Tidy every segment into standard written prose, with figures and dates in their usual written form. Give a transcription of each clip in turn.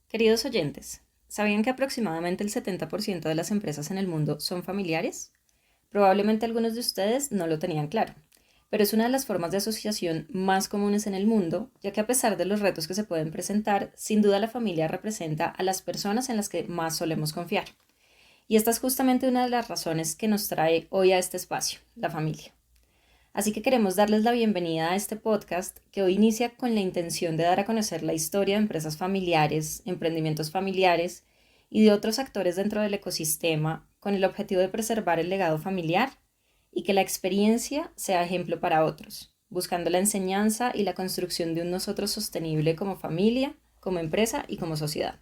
Queridos oyentes, ¿sabían que aproximadamente el 70% de las empresas en el mundo son familiares? Probablemente algunos de ustedes no lo tenían claro, pero es una de las formas de asociación más comunes en el mundo, ya que a pesar de los retos que se pueden presentar, sin duda la familia representa a las personas en las que más solemos confiar. Y esta es justamente una de las razones que nos trae hoy a este espacio, la familia. Así que queremos darles la bienvenida a este podcast que hoy inicia con la intención de dar a conocer la historia de empresas familiares, emprendimientos familiares y de otros actores dentro del ecosistema con el objetivo de preservar el legado familiar y que la experiencia sea ejemplo para otros, buscando la enseñanza y la construcción de un nosotros sostenible como familia, como empresa y como sociedad,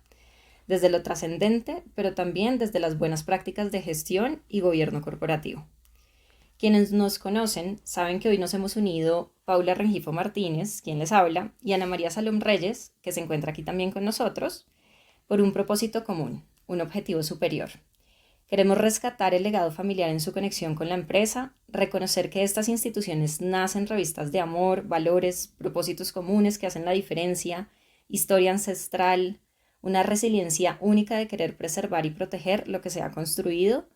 desde lo trascendente, pero también desde las buenas prácticas de gestión y gobierno corporativo. Quienes nos conocen saben que hoy nos hemos unido Paula Rengifo Martínez, quien les habla, y Ana María Salom Reyes, que se encuentra aquí también con nosotros, por un propósito común, un objetivo superior. Queremos rescatar el legado familiar en su conexión con la empresa, reconocer que estas instituciones nacen revistas de amor, valores, propósitos comunes que hacen la diferencia, historia ancestral, una resiliencia única de querer preservar y proteger lo que se ha construido,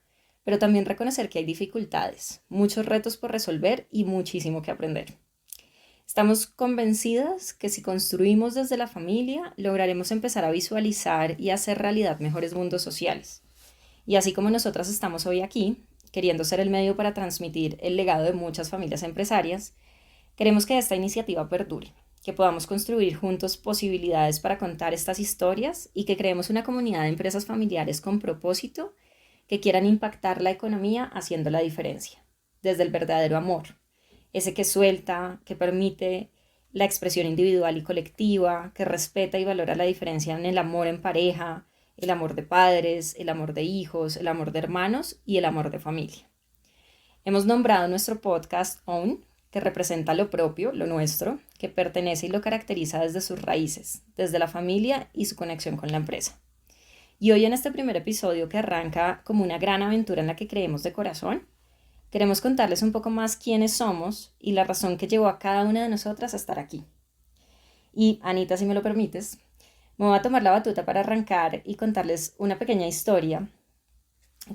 pero también reconocer que hay dificultades, muchos retos por resolver y muchísimo que aprender. Estamos convencidas que si construimos desde la familia, lograremos empezar a visualizar y hacer realidad mejores mundos sociales. Y así como nosotras estamos hoy aquí, queriendo ser el medio para transmitir el legado de muchas familias empresarias, queremos que esta iniciativa perdure, que podamos construir juntos posibilidades para contar estas historias y que creemos una comunidad de empresas familiares con propósito que quieran impactar la economía haciendo la diferencia, desde el verdadero amor, ese que suelta, que permite la expresión individual y colectiva, que respeta y valora la diferencia en el amor en pareja, el amor de padres, el amor de hijos, el amor de hermanos y el amor de familia. Hemos nombrado nuestro podcast Own, que representa lo propio, lo nuestro, que pertenece y lo caracteriza desde sus raíces, desde la familia y su conexión con la empresa. Y hoy en este primer episodio que arranca como una gran aventura en la que creemos de corazón, queremos contarles un poco más quiénes somos y la razón que llevó a cada una de nosotras a estar aquí. Y Anita, si me lo permites, me voy a tomar la batuta para arrancar y contarles una pequeña historia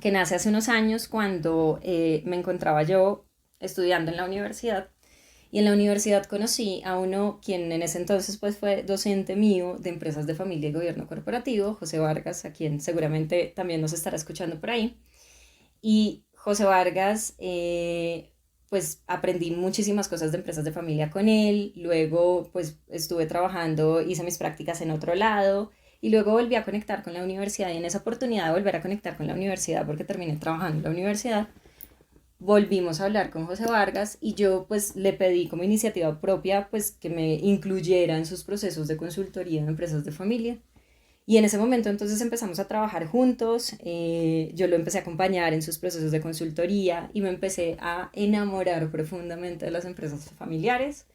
que nace hace unos años cuando me encontraba yo estudiando en la universidad. Y en la universidad conocí a uno quien en ese entonces pues fue docente mío de empresas de familia y gobierno corporativo, José Vargas, a quien seguramente también nos estará escuchando por ahí. Y José Vargas, pues aprendí muchísimas cosas de empresas de familia con él, luego pues estuve trabajando, hice mis prácticas en otro lado y luego volví a conectar con la universidad y en esa oportunidad de volver a conectar con la universidad porque terminé trabajando en la universidad volvimos a hablar con José Vargas y yo pues le pedí como iniciativa propia pues que me incluyera en sus procesos de consultoría en empresas de familia. Y en ese momento entonces empezamos a trabajar juntos, yo lo empecé a acompañar en sus procesos de consultoría y me empecé a enamorar profundamente de las empresas familiares.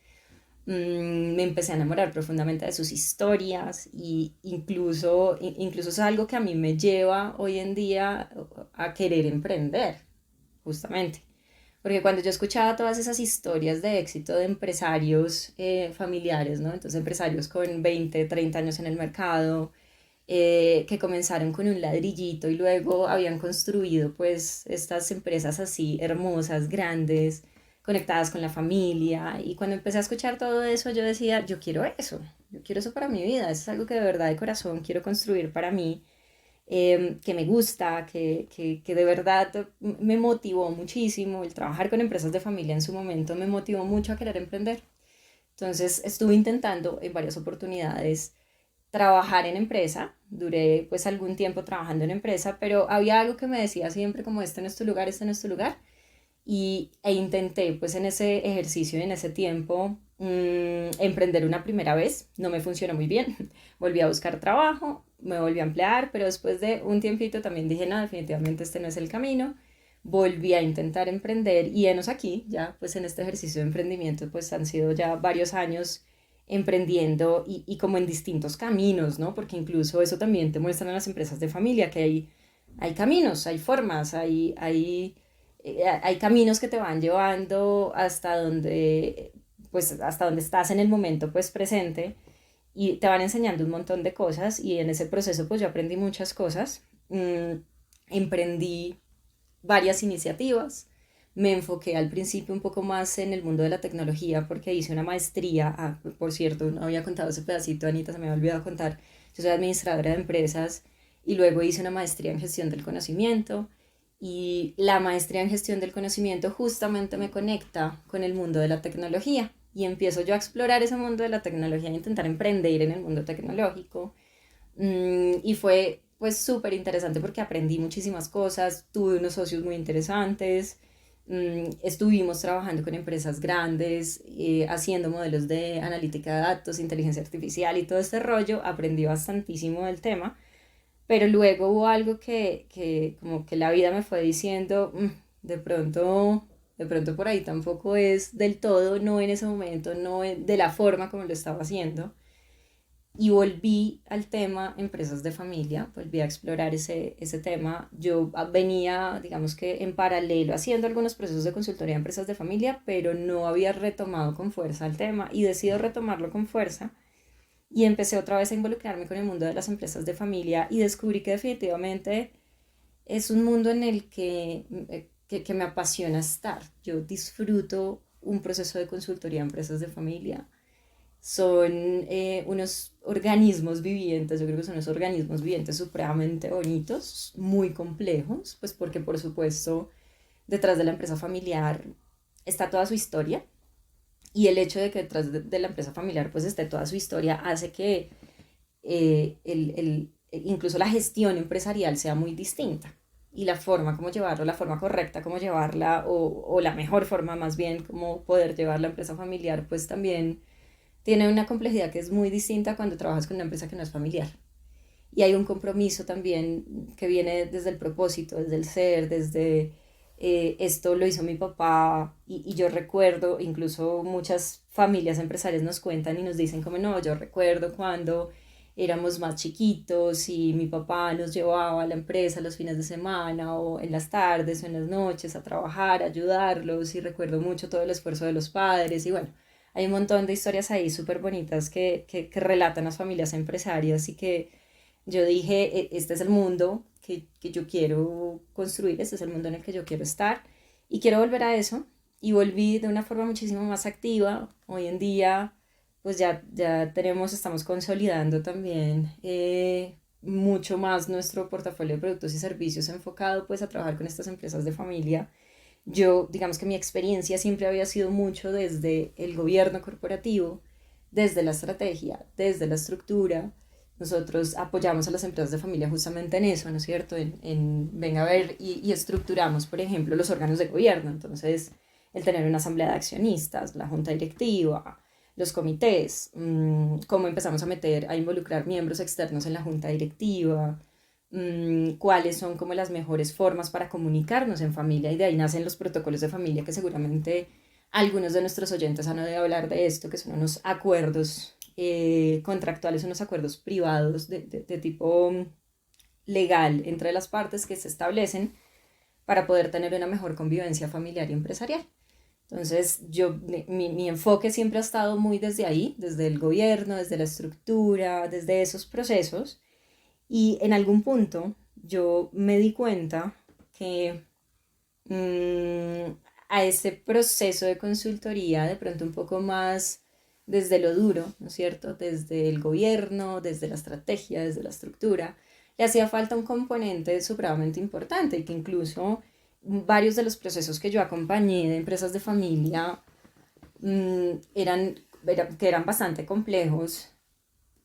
Me empecé a enamorar profundamente de sus historias y incluso es algo que a mí me lleva hoy en día a querer emprender justamente. Porque cuando yo escuchaba todas esas historias de éxito de empresarios familiares, ¿no? Entonces empresarios con 20, 30 años en el mercado, que comenzaron con un ladrillito y luego habían construido pues estas empresas así hermosas, grandes, conectadas con la familia. Y cuando empecé a escuchar todo eso, yo decía, yo quiero eso para mi vida, eso es algo que de verdad de corazón quiero construir para mí que me gusta, que de verdad me motivó muchísimo. El trabajar con empresas de familia en su momento me motivó mucho a querer emprender. Entonces estuve intentando en varias oportunidades trabajar en empresa, duré pues algún tiempo trabajando en empresa, pero había algo que me decía siempre como este no es tu lugar, este no es tu lugar. E intenté pues en ese ejercicio y en ese tiempo emprender una primera vez, no me funcionó muy bien, volví a buscar trabajo, me volví a emplear, pero después de un tiempito también dije, no, definitivamente este no es el camino, volví a intentar emprender y enos aquí, ya pues en este ejercicio de emprendimiento pues han sido ya varios años emprendiendo y como en distintos caminos, ¿no? Porque incluso eso también te muestran en las empresas de familia, que hay caminos, hay formas, hay caminos que te van llevando hasta donde pues hasta donde estás en el momento pues presente y te van enseñando un montón de cosas y en ese proceso pues yo aprendí muchas cosas. Emprendí varias iniciativas. Me enfoqué al principio un poco más en el mundo de la tecnología porque hice una maestría. Ah, por cierto, no había contado ese pedacito, Anita, se me había olvidado contar. Yo soy administradora de empresas y luego hice una maestría en gestión del conocimiento. Y la maestría en gestión del conocimiento justamente me conecta con el mundo de la tecnología. Y empiezo yo a explorar ese mundo de la tecnología, a intentar emprender en el mundo tecnológico. Y fue pues súper interesante porque aprendí muchísimas cosas, tuve unos socios muy interesantes, estuvimos trabajando con empresas grandes, haciendo modelos de analítica de datos, inteligencia artificial y todo este rollo, aprendí bastantísimo del tema, pero luego hubo algo que como que la vida me fue diciendo, de pronto por ahí tampoco es del todo, no en ese momento, no de la forma como lo estaba haciendo y volví al tema empresas de familia, volví a explorar ese tema. Yo venía, digamos que en paralelo, haciendo algunos procesos de consultoría de empresas de familia, pero no había retomado con fuerza el tema y decido retomarlo con fuerza y empecé otra vez a involucrarme con el mundo de las empresas de familia y descubrí que definitivamente es un mundo en el que me apasiona estar. Yo disfruto un proceso de consultoría de empresas de familia, son unos organismos vivientes, yo creo que son unos organismos vivientes supremamente bonitos, muy complejos, pues porque por supuesto detrás de la empresa familiar está toda su historia y el hecho de que detrás de la empresa familiar pues esté toda su historia hace que incluso la gestión empresarial sea muy distinta y la forma como llevarlo, la forma correcta como llevarla o la mejor forma más bien como poder llevar la empresa familiar pues también tiene una complejidad que es muy distinta cuando trabajas con una empresa que no es familiar. Y hay un compromiso también que viene desde el propósito, desde el ser, desde esto lo hizo mi papá y yo recuerdo, incluso muchas familias empresarias nos cuentan y nos dicen como no, yo recuerdo cuando éramos más chiquitos y mi papá nos llevaba a la empresa los fines de semana o en las tardes o en las noches a trabajar, a ayudarlos y recuerdo mucho todo el esfuerzo de los padres y bueno, hay un montón de historias ahí súper bonitas que relatan las familias empresarias y que yo dije, este es el mundo que yo quiero construir, este es el mundo en el que yo quiero estar y quiero volver a eso y volví de una forma muchísimo más activa. Hoy en día pues ya tenemos, estamos consolidando también mucho más nuestro portafolio de productos y servicios enfocado pues a trabajar con estas empresas de familia. Yo, digamos que mi experiencia siempre había sido mucho desde el gobierno corporativo, desde la estrategia, desde la estructura. Nosotros apoyamos a las empresas de familia justamente en eso, ¿no es cierto? Venga a ver y estructuramos, por ejemplo, los órganos de gobierno. Entonces, el tener una asamblea de accionistas, la junta directiva, los comités, cómo empezamos a meter, a involucrar miembros externos en la junta directiva, cuáles son como las mejores formas para comunicarnos en familia y de ahí nacen los protocolos de familia que seguramente algunos de nuestros oyentes han oído hablar de esto, que son unos acuerdos contractuales, unos acuerdos privados de tipo legal entre las partes que se establecen para poder tener una mejor convivencia familiar y empresarial. Entonces, mi enfoque siempre ha estado muy desde ahí, desde el gobierno, desde la estructura, desde esos procesos. Y en algún punto yo me di cuenta que a ese proceso de consultoría, de pronto un poco más desde lo duro, ¿no es cierto? Desde el gobierno, desde la estrategia, desde la estructura, le hacía falta un componente supremamente importante y que incluso varios de los procesos que yo acompañé de empresas de familia que eran bastante complejos.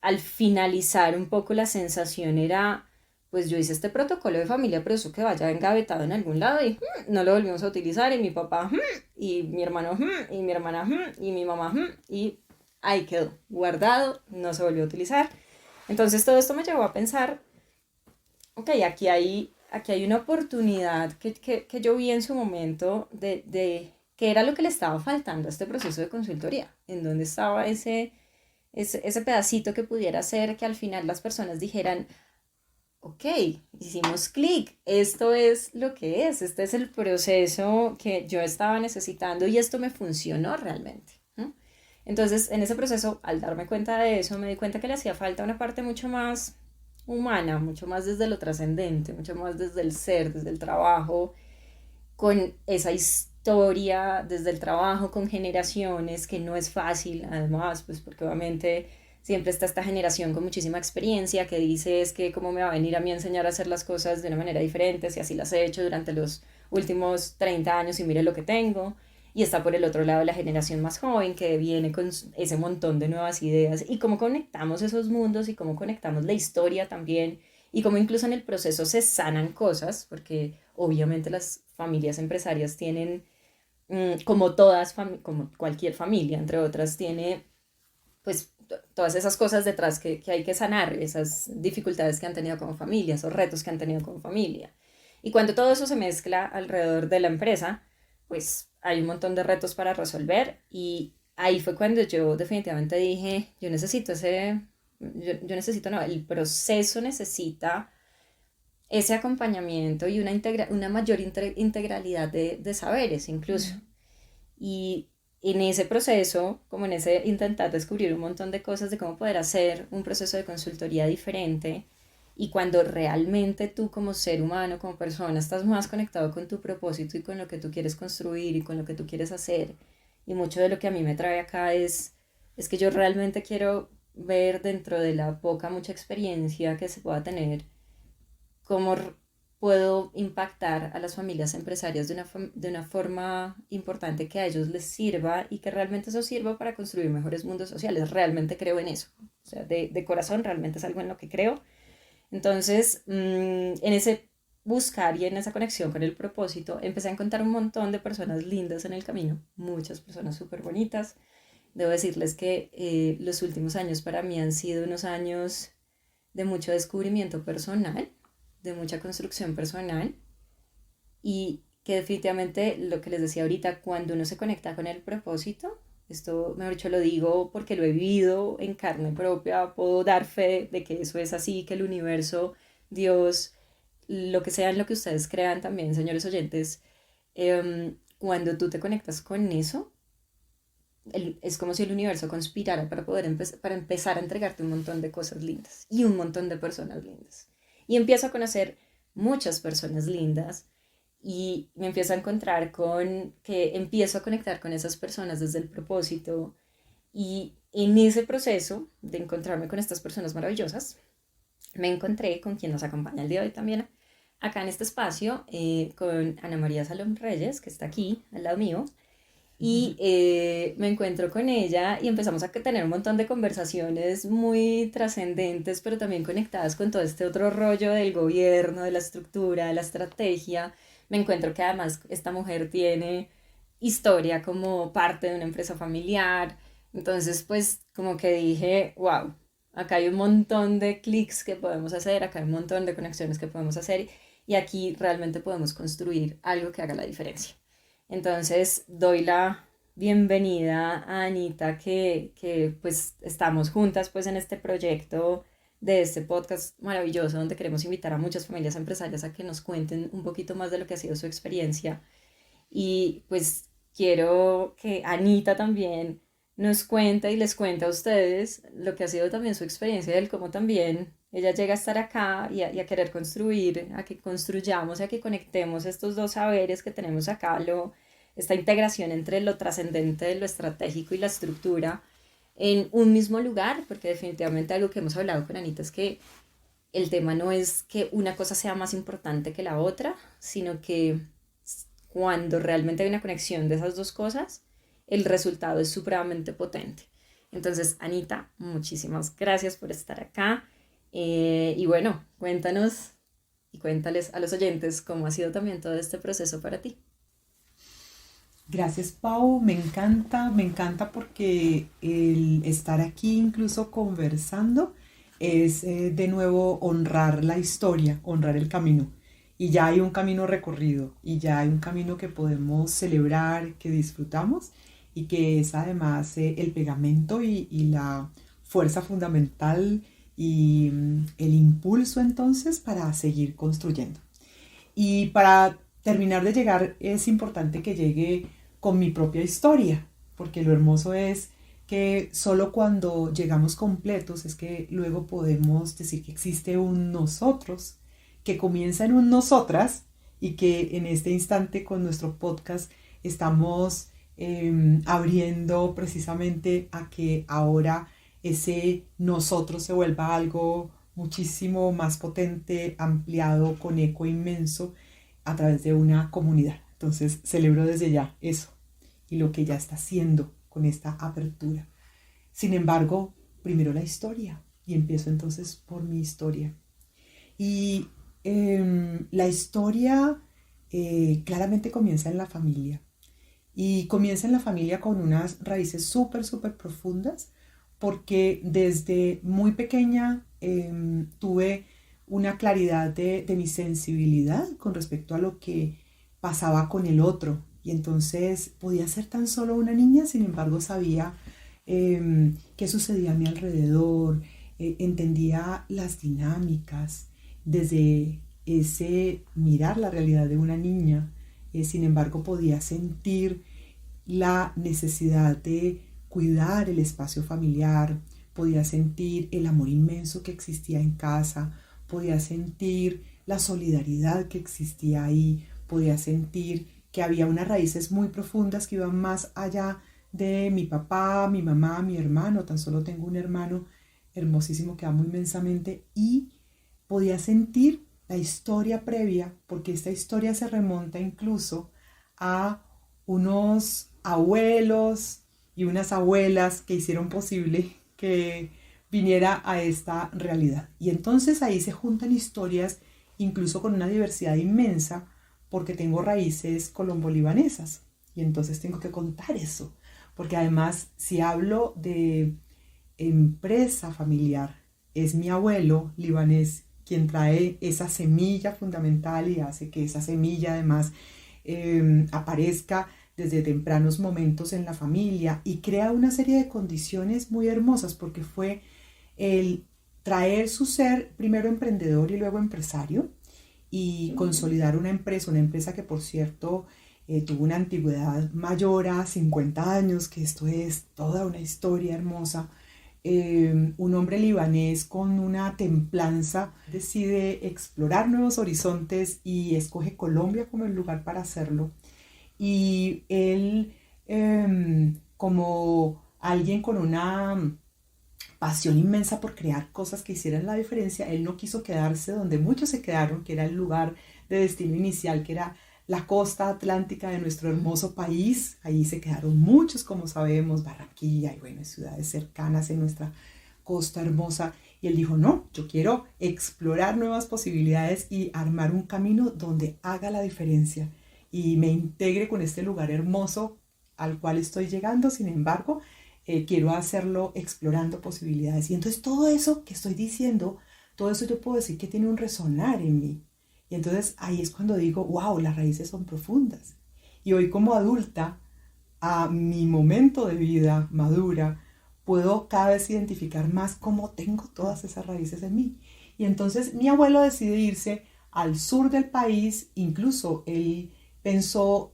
Al finalizar un poco la sensación era, pues yo hice este protocolo de familia, pero eso que vaya engavetado en algún lado y no lo volvimos a utilizar y mi papá y mi hermano y mi hermana y mi mamá y ahí quedó, guardado, no se volvió a utilizar. Entonces todo esto me llevó a pensar, ok, aquí hay una oportunidad que yo vi en su momento de qué era lo que le estaba faltando a este proceso de consultoría, en dónde estaba ese pedacito que pudiera hacer que al final las personas dijeran, ok, hicimos clic, esto es lo que es, este es el proceso que yo estaba necesitando y esto me funcionó realmente, ¿no? Entonces, en ese proceso, al darme cuenta de eso, me di cuenta que le hacía falta una parte mucho más humana, mucho más desde lo trascendente, mucho más desde el ser, desde el trabajo, con esa historia, desde el trabajo con generaciones, que no es fácil, además, pues porque obviamente siempre está esta generación con muchísima experiencia que dice es que cómo me va a venir a mí a enseñar a hacer las cosas de una manera diferente si así las he hecho durante los últimos 30 años y mire lo que tengo. Y está por el otro lado la generación más joven que viene con ese montón de nuevas ideas y cómo conectamos esos mundos y cómo conectamos la historia también y cómo incluso en el proceso se sanan cosas, porque obviamente las familias empresarias tienen, como todas, como cualquier familia, entre otras, tiene pues todas esas cosas detrás que hay que sanar, esas dificultades que han tenido como familia, esos retos que han tenido como familia. Y cuando todo eso se mezcla alrededor de la empresa, pues hay un montón de retos para resolver y ahí fue cuando yo definitivamente dije, yo necesito yo necesito, no, el proceso necesita ese acompañamiento y una mayor integralidad de saberes incluso. Y en ese proceso, como en ese intentar descubrir un montón de cosas de cómo poder hacer un proceso de consultoría diferente, y cuando realmente tú como ser humano, como persona, estás más conectado con tu propósito y con lo que tú quieres construir y con lo que tú quieres hacer, y mucho de lo que a mí me trae acá es que yo realmente quiero ver dentro de la poca, mucha experiencia que se pueda tener, cómo puedo impactar a las familias empresarias de una forma importante que a ellos les sirva y que realmente eso sirva para construir mejores mundos sociales. Realmente creo en eso. O sea, de corazón realmente es algo en lo que creo. Entonces, en ese buscar y en esa conexión con el propósito, empecé a encontrar un montón de personas lindas en el camino, muchas personas súper bonitas. Debo decirles que los últimos años para mí han sido unos años de mucho descubrimiento personal, de mucha construcción personal y que definitivamente lo que les decía ahorita, cuando uno se conecta con el propósito, esto, mejor dicho, lo digo porque lo he vivido en carne propia, puedo dar fe de que eso es así, que el universo, Dios, lo que sea en lo que ustedes crean también, señores oyentes, cuando tú te conectas con eso, es como si el universo conspirara para poder para empezar a entregarte un montón de cosas lindas y un montón de personas lindas. Y empiezo a conocer muchas personas lindas y me empiezo a encontrar con que empiezo a conectar con esas personas desde el propósito y en ese proceso de encontrarme con estas personas maravillosas, me encontré con quien nos acompaña el día de hoy también acá en este espacio, con Ana María Salom Reyes, que está aquí al lado mío, y me encuentro con ella y empezamos a tener un montón de conversaciones muy trascendentes, pero también conectadas con todo este otro rollo del gobierno, de la estructura, de la estrategia. Me encuentro que además esta mujer tiene historia como parte de una empresa familiar. Entonces, pues como que dije, wow, acá hay un montón de clics que podemos hacer, acá hay un montón de conexiones que podemos hacer y aquí realmente podemos construir algo que haga la diferencia. Entonces doy la bienvenida a Anita que pues estamos juntas pues en este proyecto de este podcast maravilloso donde queremos invitar a muchas familias empresarias a que nos cuenten un poquito más de lo que ha sido su experiencia y pues quiero que Anita también nos cuente y les cuente a ustedes lo que ha sido también su experiencia y el cómo también ella llega a estar acá y a querer construir, a que construyamos, a que conectemos estos dos saberes que tenemos acá, esta integración entre lo trascendente, lo estratégico y la estructura en un mismo lugar, porque definitivamente algo que hemos hablado con Anita es que el tema no es que una cosa sea más importante que la otra, sino que cuando realmente hay una conexión de esas dos cosas, el resultado es supremamente potente. Entonces, Anita, muchísimas gracias por estar acá. Y bueno, cuéntanos y cuéntales a los oyentes cómo ha sido también todo este proceso para ti. Gracias, Pau. Me encanta porque el estar aquí incluso conversando es de nuevo honrar la historia, honrar el camino. Y ya hay un camino recorrido y ya hay un camino que podemos celebrar, que disfrutamos y que es además el pegamento y la fuerza fundamental y el impulso entonces para seguir construyendo. Y para terminar de llegar es importante que llegue con mi propia historia, porque lo hermoso es que solo cuando llegamos completos es que luego podemos decir que existe un nosotros, que comienza en un nosotras y que en este instante con nuestro podcast estamos abriendo precisamente a que ahora ese nosotros se vuelva algo muchísimo más potente, ampliado, con eco inmenso a través de una comunidad. Entonces celebro desde ya eso y lo que ya está haciendo con esta apertura. Sin embargo, primero la historia y empiezo entonces por mi historia. Y la historia claramente comienza en la familia y comienza en la familia con unas raíces súper, súper profundas porque desde muy pequeña tuve una claridad de mi sensibilidad con respecto a lo que pasaba con el otro. Y entonces podía ser tan solo una niña, sin embargo sabía qué sucedía a mi alrededor, entendía las dinámicas desde ese mirar la realidad de una niña. Sin embargo podía sentir la necesidad de cuidar el espacio familiar, podía sentir el amor inmenso que existía en casa, podía sentir la solidaridad que existía ahí, podía sentir que había unas raíces muy profundas que iban más allá de mi papá, mi mamá, mi hermano. Tan solo tengo un hermano hermosísimo que amo inmensamente y podía sentir la historia previa, porque esta historia se remonta incluso a unos abuelos y unas abuelas que hicieron posible que viniera a esta realidad. Y entonces ahí se juntan historias incluso con una diversidad inmensa, porque tengo raíces colombo-libanesas y entonces tengo que contar eso, porque además si hablo de empresa familiar, es mi abuelo libanés quien trae esa semilla fundamental y hace que esa semilla además aparezca desde tempranos momentos en la familia y crea una serie de condiciones muy hermosas, porque fue el traer su ser primero emprendedor y luego empresario y consolidar una empresa que por cierto tuvo una antigüedad mayor a 50 años, que esto es toda una historia hermosa. Un hombre libanés con una templanza decide explorar nuevos horizontes y escoge Colombia como el lugar para hacerlo. Y él, como alguien con una pasión inmensa por crear cosas que hicieran la diferencia, él no quiso quedarse donde muchos se quedaron, que era el lugar de destino inicial, que era la costa atlántica de nuestro hermoso país. Ahí se quedaron muchos, como sabemos, Barranquilla y bueno, ciudades cercanas en nuestra costa hermosa. Y él dijo, no, yo quiero explorar nuevas posibilidades y armar un camino donde haga la diferencia y me integre con este lugar hermoso al cual estoy llegando. Sin embargo, quiero hacerlo explorando posibilidades. Y entonces todo eso que estoy diciendo, todo eso yo puedo decir que tiene un resonar en mí. Y entonces ahí es cuando digo, wow, las raíces son profundas. Y hoy como adulta, a mi momento de vida madura, puedo cada vez identificar más cómo tengo todas esas raíces en mí. Y entonces mi abuelo decide irse al sur del país, incluso él pensó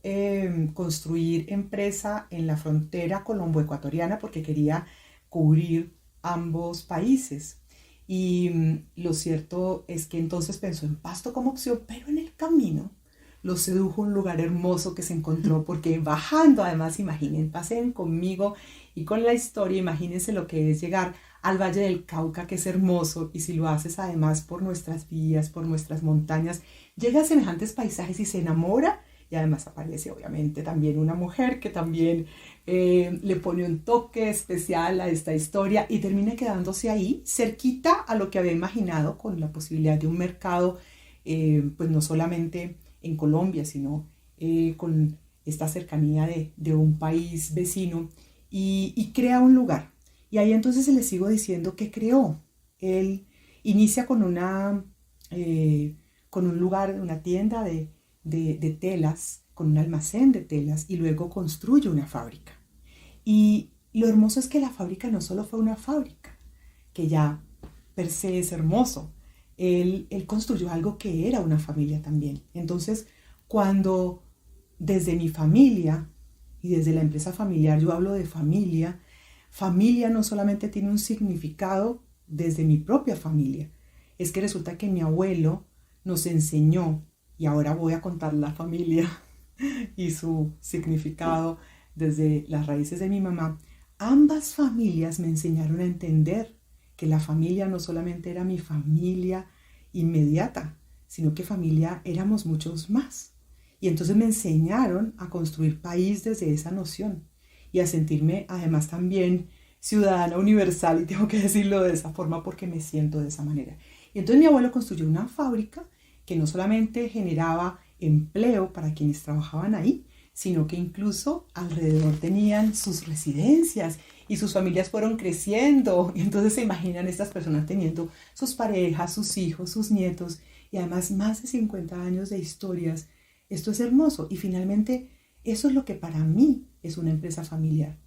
construir empresa en la frontera colombo-ecuatoriana porque quería cubrir ambos países. Y lo cierto es que entonces pensó en Pasto como opción, pero en el camino lo sedujo un lugar hermoso que se encontró, porque bajando, además, imaginen, pasen conmigo y con la historia, imagínense lo que es llegar al Valle del Cauca, que es hermoso, y si lo haces además por nuestras vías, por nuestras montañas, llega a semejantes paisajes y se enamora. Y además aparece obviamente también una mujer que también le pone un toque especial a esta historia y termina quedándose ahí, cerquita a lo que había imaginado, con la posibilidad de un mercado, pues no solamente en Colombia, sino con esta cercanía de un país vecino, y crea un lugar. Y ahí entonces se le sigo diciendo que creó. Él inicia con con un lugar, una tienda de telas, con un almacén de telas, y luego construye una fábrica. Y lo hermoso es que la fábrica no solo fue una fábrica, que ya per se es hermoso, él construyó algo que era una familia también. Entonces, cuando desde mi familia y desde la empresa familiar yo hablo de familia, familia no solamente tiene un significado desde mi propia familia, es que resulta que mi abuelo nos enseñó, y ahora voy a contar la familia y su significado desde las raíces de mi mamá. Ambas familias me enseñaron a entender que la familia no solamente era mi familia inmediata, sino que familia éramos muchos más. Y entonces me enseñaron a construir país desde esa noción y a sentirme además también ciudadana universal, y tengo que decirlo de esa forma porque me siento de esa manera. Y entonces mi abuelo construyó una fábrica que no solamente generaba empleo para quienes trabajaban ahí, sino que incluso alrededor tenían sus residencias y sus familias fueron creciendo. Y entonces se imaginan estas personas teniendo sus parejas, sus hijos, sus nietos y además más de 50 años de historias. Esto es hermoso y finalmente eso es lo que para mí es una empresa familiar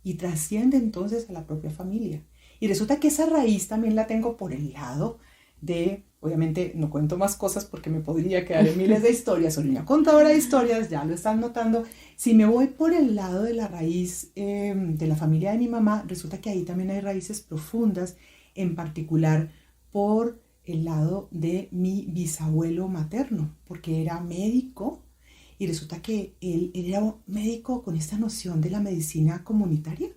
y trasciende entonces a la propia familia. Y resulta que esa raíz también la tengo por el lado de, obviamente no cuento más cosas porque me podría quedar en miles de historias, soy una contadora de historias, ya lo están notando. Si me voy por el lado de la raíz de la familia de mi mamá, resulta que ahí también hay raíces profundas, en particular por el lado de mi bisabuelo materno, porque era médico y resulta que él era un médico con esta noción de la medicina comunitaria.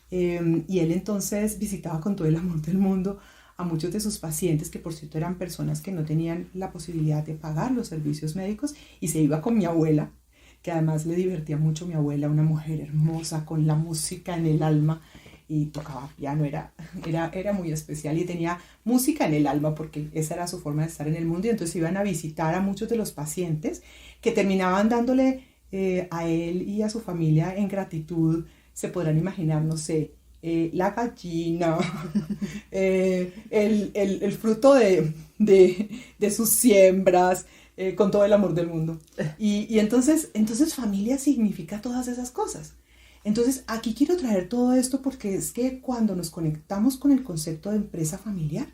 Y él entonces visitaba con todo el amor del mundo a muchos de sus pacientes, que por cierto eran personas que no tenían la posibilidad de pagar los servicios médicos, y se iba con mi abuela, que además le divertía mucho mi abuela, una mujer hermosa con la música en el alma, y tocaba piano, era muy especial y tenía música en el alma porque esa era su forma de estar en el mundo. Y entonces iban a visitar a muchos de los pacientes que terminaban dándole a él y a su familia en gratitud. Se podrán imaginar, no sé, la gallina, el fruto de sus siembras, con todo el amor del mundo. Y entonces familia significa todas esas cosas. Entonces aquí quiero traer todo esto porque es que cuando nos conectamos con el concepto de empresa familiar,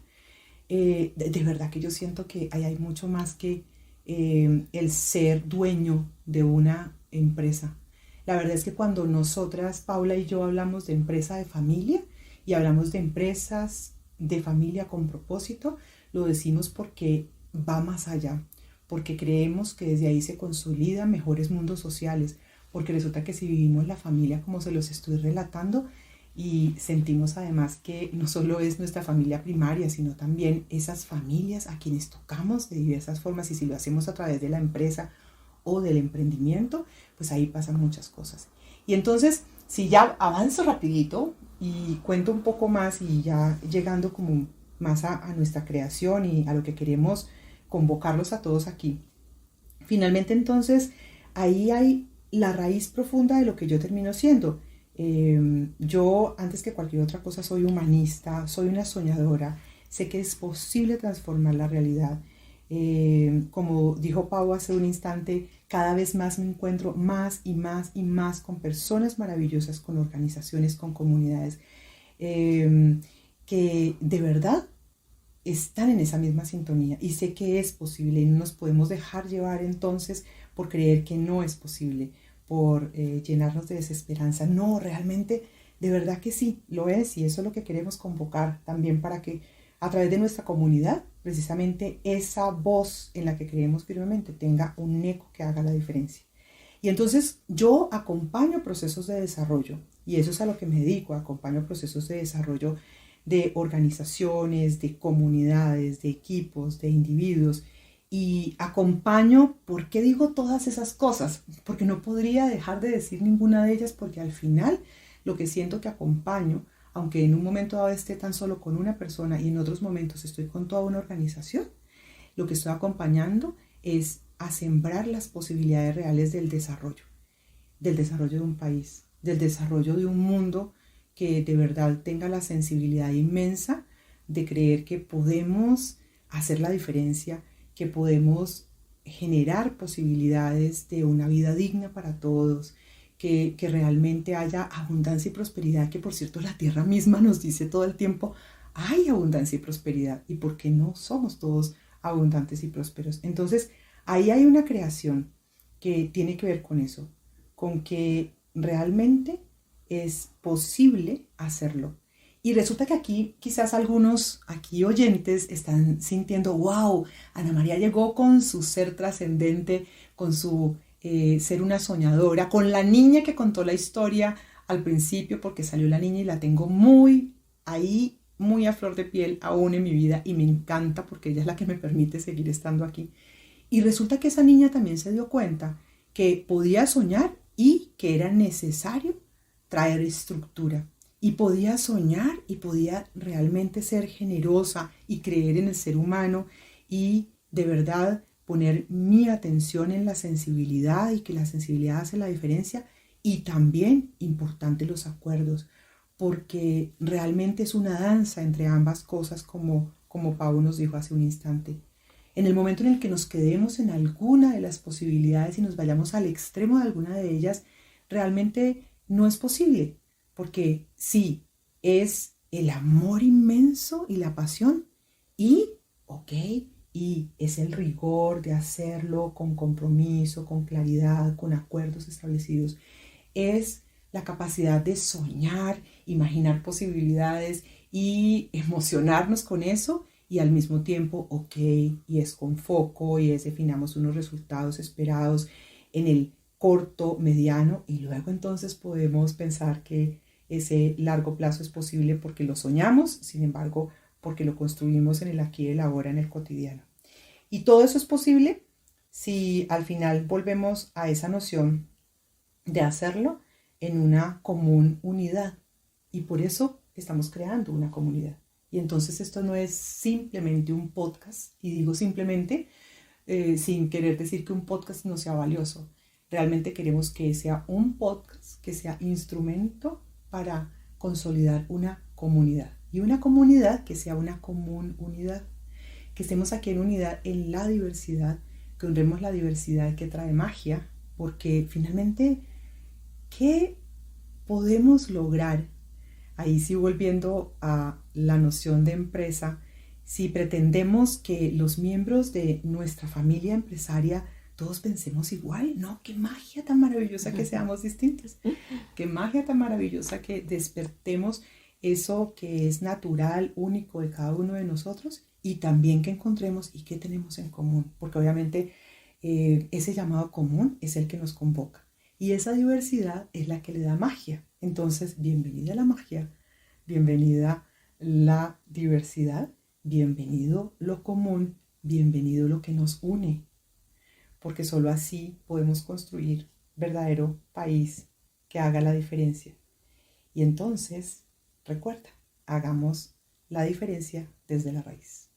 de verdad que yo siento que ahí hay mucho más que el ser dueño de una empresa. La verdad es que cuando nosotras, Paula y yo, hablamos de empresa de familia y hablamos de empresas de familia con propósito, lo decimos porque va más allá, porque creemos que desde ahí se consolidan mejores mundos sociales, porque resulta que si vivimos la familia como se los estoy relatando y sentimos además que no solo es nuestra familia primaria, sino también esas familias a quienes tocamos de diversas formas, y si lo hacemos a través de la empresa o del emprendimiento, pues ahí pasan muchas cosas. Y entonces, si ya avanzo rapidito y cuento un poco más y ya llegando como más a nuestra creación y a lo que queremos convocarlos a todos aquí, finalmente entonces ahí hay la raíz profunda de lo que yo termino siendo. Yo, antes que cualquier otra cosa, soy humanista, soy una soñadora, sé que es posible transformar la realidad. Como dijo Pau hace un instante, cada vez más me encuentro más y más y más con personas maravillosas, con organizaciones, con comunidades, que de verdad están en esa misma sintonía, y sé que es posible y no nos podemos dejar llevar entonces por creer que no es posible, por llenarnos de desesperanza. No, realmente, de verdad que sí, lo es, y eso es lo que queremos convocar también para que a través de nuestra comunidad, precisamente esa voz en la que creemos firmemente tenga un eco que haga la diferencia. Y entonces yo acompaño procesos de desarrollo, y eso es a lo que me dedico, acompaño procesos de desarrollo de organizaciones, de comunidades, de equipos, de individuos, y acompaño. ¿Por qué digo todas esas cosas? Porque no podría dejar de decir ninguna de ellas, porque al final lo que siento que acompaño, aunque en un momento dado esté tan solo con una persona y en otros momentos estoy con toda una organización, lo que estoy acompañando es a sembrar las posibilidades reales del desarrollo de un país, del desarrollo de un mundo que de verdad tenga la sensibilidad inmensa de creer que podemos hacer la diferencia, que podemos generar posibilidades de una vida digna para todos, que realmente haya abundancia y prosperidad, que por cierto la tierra misma nos dice todo el tiempo, hay abundancia y prosperidad, y por qué no somos todos abundantes y prósperos. Entonces ahí hay una creación que tiene que ver con eso, con que realmente es posible hacerlo. Y resulta que aquí quizás algunos aquí oyentes están sintiendo, wow, Ana María llegó con su ser trascendente, con su ser una soñadora, con la niña que contó la historia al principio, porque salió la niña y la tengo muy ahí, muy a flor de piel aún en mi vida y me encanta porque ella es la que me permite seguir estando aquí. Y resulta que esa niña también se dio cuenta que podía soñar y que era necesario traer estructura. Y podía soñar y podía realmente ser generosa y creer en el ser humano y de verdad poner mi atención en la sensibilidad y que la sensibilidad hace la diferencia y también importante los acuerdos porque realmente es una danza entre ambas cosas como Pau nos dijo hace un instante. En el momento en el que nos quedemos en alguna de las posibilidades y nos vayamos al extremo de alguna de ellas, realmente no es posible, porque sí, es el amor inmenso y la pasión y, ok, y es el rigor de hacerlo con compromiso, con claridad, con acuerdos establecidos. Es la capacidad de soñar, imaginar posibilidades y emocionarnos con eso y al mismo tiempo, ok, y es con foco y es definamos unos resultados esperados en el corto, mediano y luego entonces podemos pensar que ese largo plazo es posible porque lo soñamos, sin embargo, porque lo construimos en el aquí y el ahora, en el cotidiano. Y todo eso es posible si al final volvemos a esa noción de hacerlo en una común unidad. Y por eso estamos creando una comunidad. Y entonces esto no es simplemente un podcast, y digo simplemente sin querer decir que un podcast no sea valioso. Realmente queremos que sea un podcast, que sea instrumento para consolidar una comunidad. Y una comunidad que sea una común unidad. Que estemos aquí en unidad en la diversidad, que honremos la diversidad que trae magia, porque finalmente, ¿qué podemos lograr? Ahí sí volviendo a la noción de empresa, si pretendemos que los miembros de nuestra familia empresaria todos pensemos igual, no, qué magia tan maravillosa que seamos distintos, qué magia tan maravillosa que despertemos eso que es natural, único de cada uno de nosotros y también que encontremos y qué tenemos en común, porque obviamente ese llamado común es el que nos convoca y esa diversidad es la que le da magia. Entonces, bienvenida la magia, bienvenida la diversidad, bienvenido lo común, bienvenido lo que nos une, porque solo así podemos construir verdadero país que haga la diferencia. Y entonces, recuerda, hagamos la diferencia desde la raíz.